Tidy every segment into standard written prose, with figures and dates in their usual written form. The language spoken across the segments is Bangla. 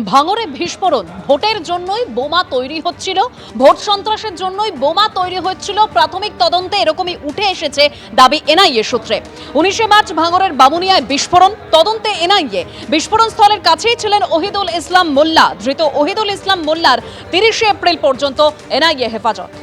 ভাঙড়ে বিস্ফোরণ, ভোটের জন্যই বোমা তৈরি হচ্ছিল, ভোট সন্ত্রাসের জন্যই বোমা তৈরি হচ্ছিল, প্রাথমিক তদন্তে এরকমই উঠে এসেছে দাবি এনআইএ সূত্রে। 19 মার্চ ভাঙড়ের বামুনিয়ায় বিস্ফোরণ, তদন্তে এনআইএ। বিস্ফোরণ স্থলের কাছেই ছিলেন ওহিদুল ইসলাম মোল্লা। ধৃত ওহিদুল ইসলাম মোল্লার 30 এপ্রিল পর্যন্ত এনআইএ হেফাজত।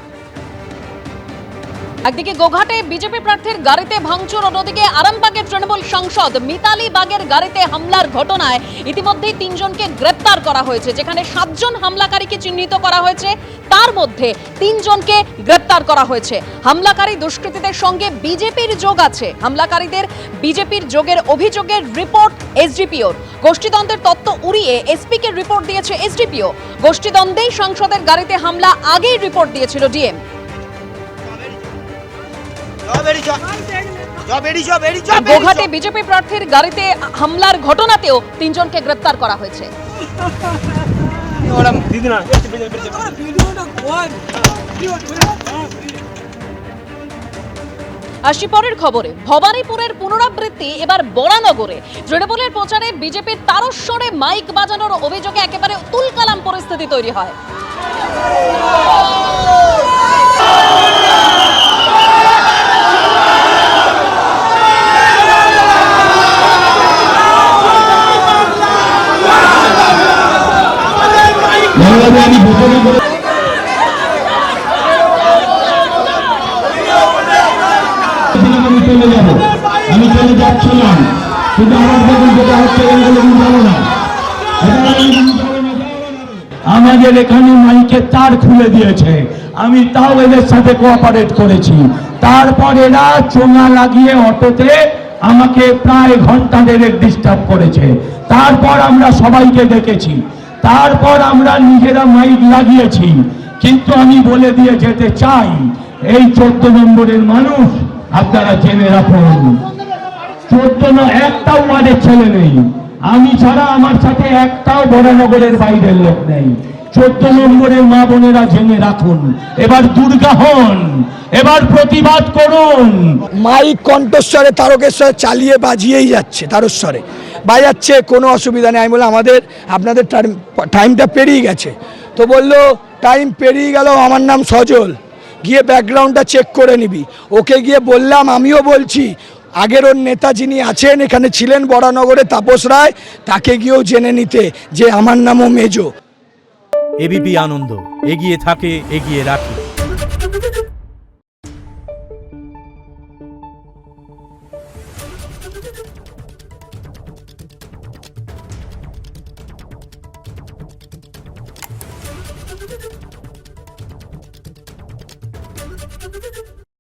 একদিকে গোঘাটে বিজেপি প্রার্থীর গাড়িতে ভাঙচুর, অন্যদিকে আরামবাগের তৃণমূল সাংসদ মিতালি বাগের গাড়িতে হামলার ঘটনায় ইতিমধ্যেই 3 জনকে গ্রেপ্তার করা হয়েছে। যেখানে 7 জন হামলাকারীকে চিহ্নিত করা হয়েছে, তার মধ্যে 3 জনকে গ্রেপ্তার করা হয়েছে। হামলাকারী দুষ্কৃতীদের সঙ্গে বিজেপির যোগ আছে। হামলাকারীদের বিজেপির যোগের অভিযোগের রিপোর্ট এসডিপিওর। গোষ্ঠীদ্বন্দ্বের তত্ত্ব উড়িয়ে এসপিকে রিপোর্ট দিয়েছে এসডিপিও। গোষ্ঠীদ্বন্দ্বেই সাংসদের গাড়িতে হামলা আগেই রিপোর্ট দিয়েছিল ডিএম। গোঘাটে বিজেপি প্রার্থীর গাড়িতে হামলার ঘটনাতেও 3 জনকে গ্রেপ্তার করা হয়েছে। আসি পরের খবরে। ভবানীপুরের পুনরাবৃত্তি এবার বরানগরে। তৃণমূলের প্রচারে বিজেপির তারস্বরে মাইক বাজানোর অভিযোগে একেবারে তুলকালাম পরিস্থিতি তৈরি হয়। আমি চলে যাচ্ছিলাম, কিন্তু আমার দেখুন যেটা হচ্ছে আমাদের এখানে মাইকের তার খুলে দিয়েছে। আমি তাও এদের সাথে কোঅপারেট করেছি। তারপর এরা চোঙা লাগিয়ে অটোতে আমাকে প্রায় ঘন্টা দেড়েক ডিস্টার্ব করেছে। তারপর আমরা সবাইকে ডেকেছি, তারপর আমরা নিজেরা মাইক লাগিয়েছি। কিন্তু আমি বলে দিয়ে যেতে চাই, এই 14 নম্বরের মানুষ আপনারা জেনে রাখুন, 14 একটাও ওয়ার্ডের ছেলে নেই। আমি ছাড়া আমার সাথে একটাও বরানগরের বাইরের লোক নেই। 14 নম্বরের মা বোনেরা জেনে রাখুন, এবার দুর্গা হন, এবার প্রতিবাদ করুন। মাইক কণ্ঠস্বরে তারকেশ্বরে চালিয়ে বাজিয়েই যাচ্ছে, তারস্বরে বাজাচ্ছে, কোনো অসুবিধা নেই। আমি বললাম আপনাদের টাইমটা পেরিয়ে গেছে। তো বললো টাইম পেরিয়ে গেল, আমার নাম সজল, গিয়ে ব্যাকগ্রাউন্ডটা চেক করে নিবি। ওকে গিয়ে বললাম, আমিও বলছি আগের ওর নেতা যিনি আছেন এখানে ছিলেন বরানগরে, তাপস রায়, তাকে গিয়েও জেনে নিতে যে আমার নামও মেজো। এবিপি আনন্দ, এগিয়ে থাকে, এগিয়ে রাখে।